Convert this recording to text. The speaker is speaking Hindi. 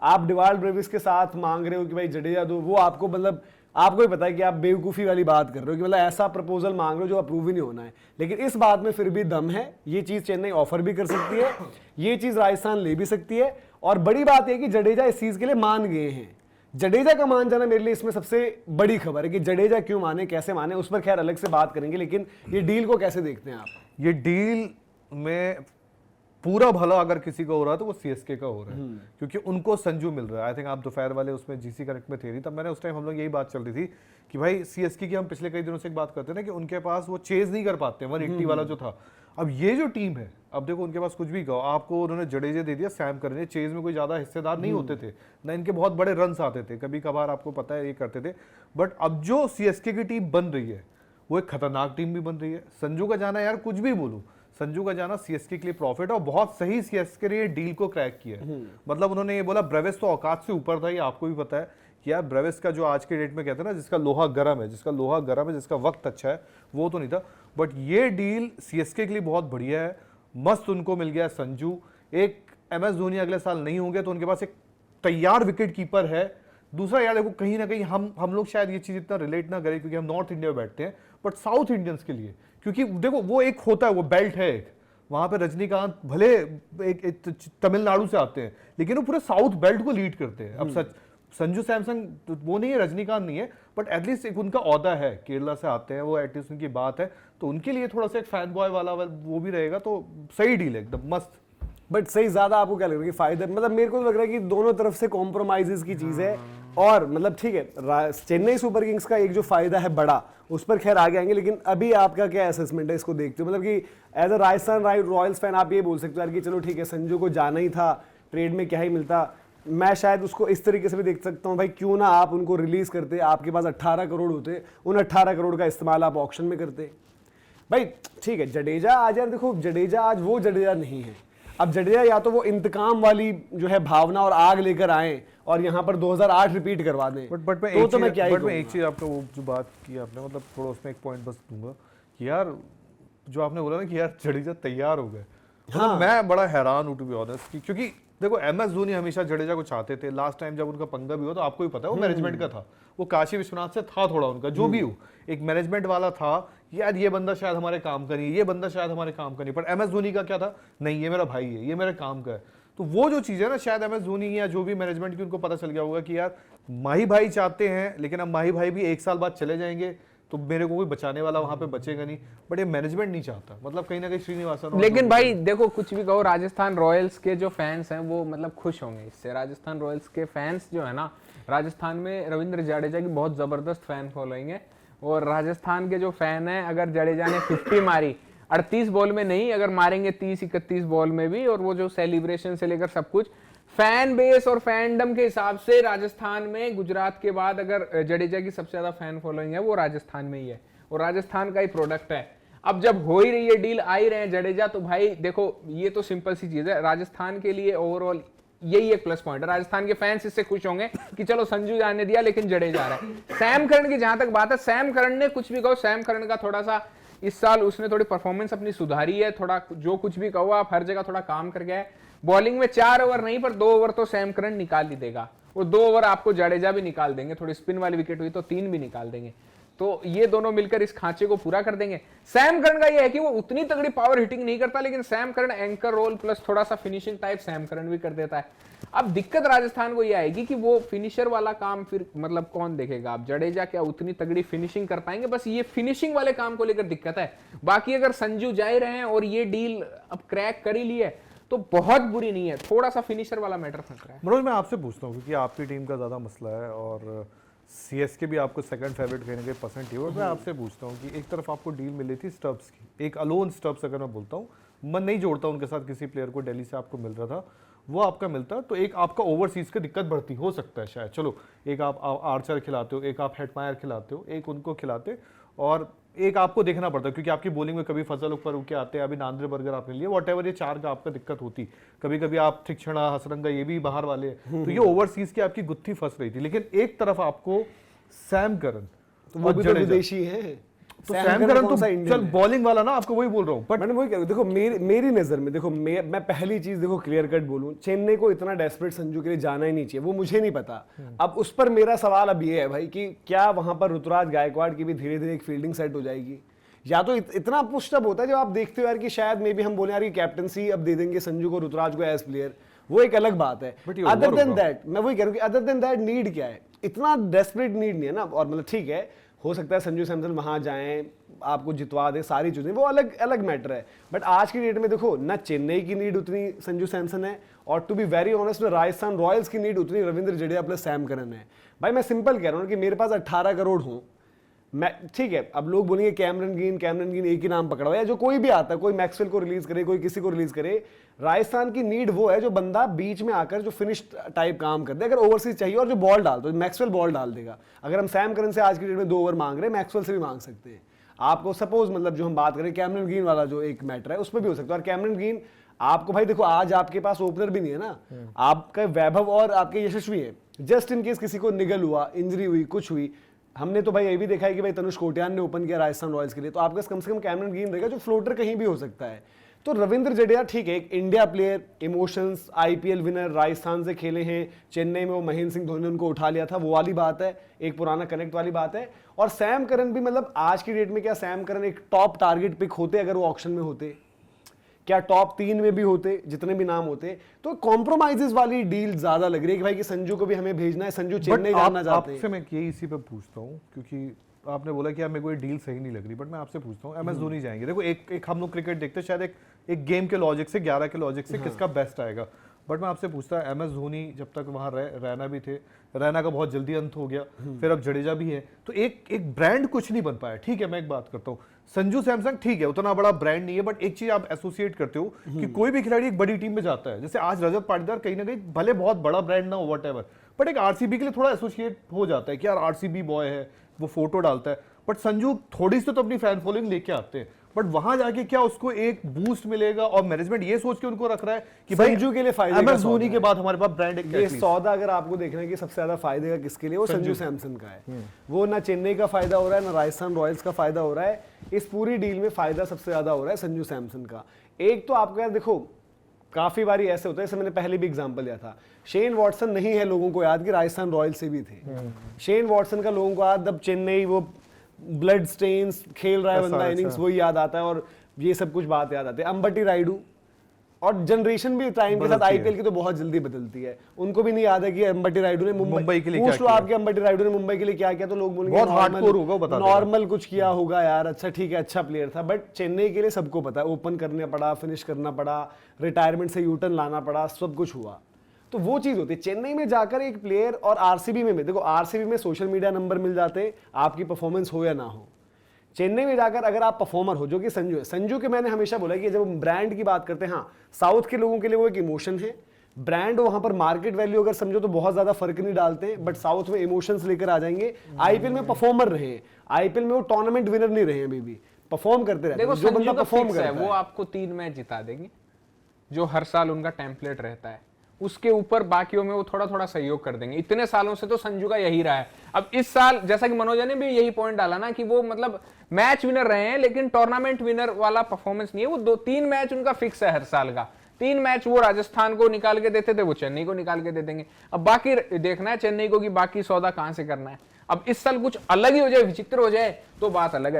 आप डिवाल्ड ब्रेविस के साथ मांग रहे हो कि भाई जडेजा दो, वो आपको मतलब आपको ही पता है कि आप बेवकूफ़ी वाली बात कर रहे हो कि मतलब ऐसा प्रपोजल मांग रहे हो जो अप्रूव ही नहीं होना है। लेकिन इस बात में फिर भी दम है, ये चीज़ चेन्नई ऑफर भी कर सकती है, ये चीज़ राजस्थान ले भी सकती है। और बड़ी बात है कि जडेजा इस चीज़ के लिए मान गए हैं। जडेजा का मान जाना मेरे लिए इसमें सबसे बड़ी खबर है कि जडेजा क्यों माने, कैसे माने, उस पर खैर अलग से बात करेंगे। लेकिन ये डील को कैसे देखते हैं आप? ये डील में पूरा भला अगर किसी का हो रहा है तो वो सीएसके का हो रहा है, क्योंकि उनको संजू मिल रहा है। आई थिंक आप दोपहर वाले उसमें जीसी कनेक्ट में थे नहीं, तब मैंने उस टाइम हम लोग यही बात चल रही थी कि भाई सीएसके की हम पिछले कई दिनों से एक बात करते हैं ना कि उनके पास वो चेज नहीं कर पाते 180 वाला जो था। अब ये जो टीम है, अब देखो उनके पास कुछ भी कहो, आपको उन्होंने जडेजा दे दिया, सैम करने, चेज में कोई ज्यादा हिस्सेदार नहीं होते थे ना, इनके बहुत बड़े रन आते थे, कभी कभार आपको पता है ये करते थे। बट अब जो सीएसके की टीम बन रही है वो एक खतरनाक टीम भी बन रही है। संजू का जाना, यार कुछ भी बोलूं, संजू का जाना सीएसके के लिए प्रॉफिट है और बहुत सही सीएसके ने ये डील को क्रैक किया है। मतलब उन्होंने ये बोला ब्रेविस तो औकात से ऊपर था, ये आपको भी पता है कि यार ब्रेविस का जो आज के डेट में कहते हैं ना, जिसका लोहा गर्म है, जिसका वक्त अच्छा है, वो तो नहीं था। बट ये डील सीएसके के लिए बहुत बढ़िया है, मस्त उनको मिल गया संजू। एक एमएस धोनी अगले साल नहीं होंगे तो उनके पास एक तैयार विकेट कीपर है। दूसरा यार देखो, कहीं ना कहीं हम लोग शायद ये चीज इतना रिलेट ना करें क्योंकि हम नॉर्थ इंडिया में बैठते हैं, बट साउथ इंडियंस के लिए, क्योंकि देखो वो एक होता है, वो बेल्ट है एक, वहां पे रजनीकांत भले एक तमिलनाडु से आते हैं लेकिन वो पूरे साउथ बेल्ट को लीड करते हैं। अब सच संजू सैमसन वो नहीं है, रजनीकांत नहीं है, बट एटलीस्ट एक उनका औहदा है, केरला से आते हैं वो, एटलीस्ट उनकी बात है, तो उनके लिए थोड़ा सा एक फैन बॉय वाला वो भी रहेगा। तो सही डील है एकदम मस्त। बट सही ज्यादा आपको क्या लग रहा है कि फायदा, मतलब मेरे को तो लग रहा है कि दोनों तरफ से कॉम्प्रोमाइजेस की चीज है। और मतलब ठीक है, चेन्नई सुपर किंग्स का एक जो फायदा है बड़ा, उस पर खैर आगे आएंगे, लेकिन अभी आपका क्या असेसमेंट है इसको देखते हो? मतलब कि as a Rajasthan Royals fan आप ये बोल सकते हो यार कि चलो ठीक है, संजू को जाना ही था, ट्रेड में क्या ही मिलता। मैं शायद उसको इस तरीके से भी देख सकता हूँ, भाई क्यों ना आप उनको रिलीज करते, आपके पास 18 करोड़ होते, उन 18 करोड़ का इस्तेमाल आप ऑक्शन में करते। भाई ठीक है, जडेजा आज यार देखो, जडेजा आज वो जडेजा नहीं है। अब जडेजा या तो वो इंतकाम वाली जो है भावना और आग लेकर आए और यहाँ पर 2008 रिपीट करवा दें। बट मैं एक चीज आपको वो जो बात की आपने, मतलब थोड़ा उसमें एक पॉइंट बस दूंगा कि यार जो आपने बोला ना कि यार जडेजा तैयार हो गए, हाँ। मैं बड़ा हैरान हूं टू बी ऑनेस्ट, क्योंकि देखो एमएस धोनी हमेशा जडेजा को चाहते थे। लास्ट टाइम जब उनका पंगा भी हुआ तो आपको भी पता है वो मैनेजमेंट का था, वो काशी विश्वनाथ से था थोड़ा उनका, जो भी हो एक मैनेजमेंट वाला था, यार ये बंदा शायद हमारे काम का नहीं, ये बंदा शायद हमारे काम का नहीं। पर एमएस धोनी का क्या था, नहीं ये मेरा भाई है, ये मेरे काम का है। तो वो जो चीज है ना, शायद एमएस धोनी या जो भी मैनेजमेंट की उनको पता चल गया होगा कि यार माही भाई चाहते हैं, लेकिन अब माही भाई भी 1 साल बाद चले जाएंगे तो मेरे को कोई बचाने वाला वहां पे बचेगा नहीं। बट ये मैनेजमेंट नहीं चाहता, मतलब कहीं ना कहीं श्रीनिवासन। लेकिन भाई देखो कुछ भी कहो, राजस्थान रॉयल्स के जो फैंस हैं वो मतलब खुश होंगे इससे। राजस्थान रॉयल्स के फैंस जो है ना, राजस्थान में रविंद्र जडेजा की बहुत जबरदस्त फैन फॉलोइंग है। और राजस्थान के जो फैन है, अगर जडेजा ने 50 मारी 38 बॉल में नहीं, अगर मारेंगे 30-31 बॉल में भी, और वो जो सेलिब्रेशन से लेकर सब कुछ, फैन बेस और फैंडम के हिसाब से राजस्थान में गुजरात के बाद अगर जडेजा की सबसे ज्यादा फैन फॉलोइंग है वो राजस्थान में ही है, और राजस्थान का ही प्रोडक्ट है। अब जब हो ही रही है डील, आ ही रहे हैं जडेजा, तो भाई देखो ये तो सिंपल सी चीज है, राजस्थान के लिए ओवरऑल यही एक प्लस पॉइंट है। राजस्थान के फैंस इससे खुश होंगे कि चलो संजू जाने दिया लेकिन जडेजा आ रहा है। सैम करन की जहां तक बात है, सैम करन ने कुछ भी कहो, सैम करन का थोड़ा सा इस साल उसने थोड़ी परफॉर्मेंस अपनी सुधारी है, थोड़ा जो कुछ भी कहो आप, हर जगह थोड़ा काम कर गया है। बॉलिंग में 4 ओवर नहीं पर 2 ओवर तो सैम करन निकाल ही देगा, और 2 ओवर आपको जडेजा भी निकाल देंगे, थोड़ी स्पिन वाली विकेट हुई तो 3 भी निकाल देंगे। तो ये दोनों मिलकर इस खांचे को पूरा कर देंगे। सैम करन का ये है कि वो उतनी तगड़ी पावर हिटिंग नहीं करता, लेकिन Sam Curran anchor role plus थोड़ा सा फिनिशिंग टाइप सैम करन भी कर देता है। अब दिक्कत राजस्थान को ये आएगी कि वो फिनिशर वाला काम फिर मतलब कौन देखेगा। अब जडेजा क्या उतनी तगड़ी फिनिशिंग कर पाएंगे, बस ये फिनिशिंग वाले काम को लेकर दिक्कत है। बाकी अगर संजू जा ही रहे हैं और ये डील अब क्रैक कर ही ली है तो बहुत बुरी नहीं है, थोड़ा सा फिनिशर वाला मैटर फंस रहा है। मनोज मैं आपसे पूछता हूँ क्योंकि आपकी टीम का ज्यादा मसला है और सीएसके भी आपको सेकंड फेवरेट कहीं ना कहीं पसंद थी, और मैं आपसे पूछता हूँ कि एक तरफ आपको डील मिली थी स्टब्स की, एक अलोन स्टब्स अगर मैं बोलता हूँ, मन नहीं जोड़ता उनके साथ किसी प्लेयर को, दिल्ली से आपको मिल रहा था, वो आपका मिलता तो एक आपका ओवरसीज की दिक्कत बढ़ती हो सकता है शायद। चलो एक आप आर्चर खिलाते हो, एक आप हेटमायर खिलाते हो, एक उनको खिलाते, और एक आपको देखना पड़ता है क्योंकि आपकी बॉलिंग में कभी फजल ऊपर उके आते हैं, अभी नांद्रे बर्गर आपने लिए, वॉट ये 4 का आपका दिक्कत होती, कभी कभी आप थिक्षणा हसरंगा ये भी बाहर वाले, तो ये ओवरसीज की आपकी गुत्थी फंस रही थी। लेकिन एक तरफ आपको सैम करन, तो वो भी तो विदेशी है, तो सैम सैम करन करन कौन तो सा चल इंडियन है? बॉलिंग वाला ना, आपको वही बोल रहा हूँ, बट मैंने वही कह रहा हूं, देखो मेरी नजर में देखो, मैं पहली चीज देखो क्लियर कट बोलूं, चेन्नई को इतना डेस्परेट संजू के लिए जाना ही नहीं चाहिए, वो मुझे नहीं पता। अब उस पर मेरा सवाल अब ये है भाई कि क्या वहां पर ऋतुराज गायकवाड़ की भी धीरे धीरे एक फील्डिंग सेट हो जाएगी, या तो इतना पुशअप होता है जब आप देखते हो यार कि शायद मे भी हम बोले यार कि कैप्टनसी अब दे देंगे संजू को, ऋतुराज को एज प्लेयर, वो एक अलग बात है। But ये अदर over देन होगा। दैट मैं वही कह रहा हूं कि अदर देन दैट नीड क्या है, इतना डेस्परेट नीड नहीं है ना। और मतलब ठीक है, हो सकता है संजू सैमसन वहां जाएं, आपको जितवा दे, सारी चीजें वो अलग अलग मैटर है, बट आज की डेट में देखो ना चेन्नई की नीड उतनी संजू सैमसन है, और टू बी वेरी ऑनेस्ट ना राजस्थान रॉयल्स की नीड उतनी Ravindra Jadeja plus Sam Curran है। भाई मैं सिंपल कह रहा हूँ कि मेरे पास 18 करोड़ हो, मैं ठीक है, अब लोग बोलेंगे कैमरन ग्रीन एक ही नाम पकड़ा हुआ है, जो कोई भी आता है, कोई मैक्सवेल को रिलीज करे, कोई किसी को रिलीज करे, राजस्थान की नीड वो है जो बंदा बीच में आकर जो फिनिश टाइप काम कर दे, अगर ओवरसीज चाहिए और जो बॉल डाल दो, मैक्सवेल बॉल डाल देगा। अगर हम सैम करन से आज की डेट में 2 ओवर मांग रहे हैं, मैक्सवेल से भी मांग सकते हैं। आपको सपोज मतलब जो हम बात करें कैमरन ग्रीन वाला जो एक मैटर है उसमें भी हो सकता है, और कैमरन ग्रीन आपको भाई देखो आज आपके पास ओपनर भी नहीं है ना, आपका वैभव और आपके यशस्वी है, जस्ट इन केस किसी को निगल हुआ, इंजरी हुई, कुछ हुई, हमने तो भाई ये भी देखा है कि भाई तनुष कोटियान ने ओपन किया राजस्थान रॉयल्स के लिए, तो आपके पास कम से कम कैमरन ग्रीन रहेगा जो फ्लोटर कहीं भी हो सकता है। तो रविंद्र जडेजा ठीक है, एक India player, emotions, IPL winner, Rajasthan से खेले हैं, चेन्नई में वो महेंद्र सिंह धोनी ने उनको उठा लिया था, वो वाली बात है, एक पुराना कनेक्ट वाली बात है। और सैम करन भी मतलब आज की डेट में क्या सैम करन एक टॉप टारगेट पिक होते अगर वो ऑक्शन में होते, क्या टॉप 3 में भी होते, जितने भी नाम होते, तो कॉम्प्रोमाइजेस वाली डील ज्यादा लग रही है कि भाई कि संजू को भी हमें भेजना है, संजू चेन्नई जाना चाहते हैं। आपसे मैं यही इसी पे पूछता हूँ, क्योंकि आपने बोला कि यार मेरे को ये डील सही नहीं लग रही, बट मैं आपसे पूछता हूँ, एमएस धोनी जाएंगे, देखो एक हम लोग क्रिकेट देखते हैं, शायद एक गेम के लॉजिक से, 11 के लॉजिक से किसका बेस्ट आएगा, बट मैं आपसे पूछता है, एमएस धोनी जब तक वहां रैना भी थे, रैना का बहुत जल्दी अंत हो गया, फिर अब जडेजा भी है, तो एक ब्रांड कुछ नहीं बन पाया। ठीक है, मैं एक बात करता हूँ, संजू सैमसन ठीक है उतना बड़ा ब्रांड नहीं है, बट एक चीज आप एसोसिएट करते हो कि कोई भी खिलाड़ी एक बड़ी टीम में जाता है, जैसे आज रजत पाटीदार कहीं ना कहीं भले बहुत बड़ा ब्रांड ना हो व्हाटएवर, बट एक आरसीबी के लिए थोड़ा एसोसिएट हो जाता है कि यार आरसीबी बॉय है, वो फोटो डालता है, बट संजू थोड़ी सी तो अपनी फैन फॉलोइंग लेके आते हैं, बट वहां जाके क्या उसको एक बूस्ट मिलेगा, और मैनेजमेंट ये सोच के उनको रख रहा है कि भाई संजू के लिए फायदे का एमएस सौदा धोनी है। के बाद हमारे पास ब्रांड एक ये सौदा अगर आपको देखना है कि सबसे ज्यादा फायदे का किसके लिए, वो संजू सैमसन का है। वो ना चेन्नई का फायदा हो रहा है, ना राजस्थान रॉयल्स का फायदा हो रहा है, इस पूरी डील में फायदा सबसे ज्यादा हो रहा है संजू सैमसन का। एक तो आपको यार देखो काफी बारी ऐसे होता है, जैसे मैंने पहले भी एग्जांपल लिया था, शेन वॉटसन नहीं है लोगों को याद कि राजस्थान रॉयल्स से भी थे। शेन वॉटसन का लोगों को याद अब चेन्नई वो ब्लड स्टेन्स खेल रहा है बंदा, इनिंग्स वही याद आता है, और ये सब कुछ बात याद आती है। अंबटी रायडू, और जनरेशन भी टाइम के साथ आईपीएल की तो बहुत जल्दी बदलती है, उनको भी नहीं याद है कि अंबटी रायडू ने मुंबई के लिए पूछ क्या लो किया। आपके अंबटी रायडू ने मुंबई के लिए क्या किया, तो लोग बोलेंगे बहुत hardcore होगा, वो बता देगा। नॉर्मल कुछ किया होगा यार, अच्छा ठीक है, अच्छा प्लेयर था, बट चेन्नई के लिए सबको पता है, ओपन करना पड़ा, फिनिश करना पड़ा, रिटायरमेंट से यूटर्न लाना पड़ा, सब कुछ हुआ। तो वो चीज होती है चेन्नई में जाकर एक प्लेयर, और आरसीबी में देखो, आरसीबी में सोशल मीडिया नंबर मिल जाते, आपकी परफॉर्मेंस हो या ना हो। चेन्नई में जाकर अगर आप परफॉर्मर हो, जो कि संजू है, संजू के मैंने हमेशा बोला कि जब हम ब्रांड की बात करते हैं, हाँ साउथ के लोगों के लिए वो एक इमोशन है, ब्रांड वहां पर मार्केट वैल्यू अगर समझो तो बहुत ज्यादा फर्क नहीं डालते, बट साउथ में इमोशंस लेकर आ जाएंगे। आईपीएल में परफॉर्मर रहे हैं, आईपीएल में वो टूर्नामेंट विनर नहीं रहे, अभी भी परफॉर्म करते रहते देखो हैं, जो बंदा संजू का परफॉर्म फिक्स है, करता वो है। आपको 3 मैच जिता देंगे, जो हर साल उनका टेम्पलेट रहता है, उसके ऊपर बाकियों में वो थोड़ा थोड़ा सहयोग कर देंगे। इतने सालों से तो संजू का यही रहा है। अब इस साल जैसा कि मनोज ने भी यही पॉइंट डाला ना कि वो मतलब मैच विनर रहे हैं, लेकिन टूर्नामेंट विनर वाला परफॉर्मेंस नहीं है। वो 2-3 मैच उनका फिक्स है हर साल का, 3 मैच वो राजस्थान को निकाल के देते थे, वो चेन्नई को निकाल के दे देंगे। अब बाकी देखना है चेन्नई को कि बाकी सौदा कहां से करना है। अब इस साल कुछ अलग ही हो जाए, विचित्र हो जाए, तो बात अलग है।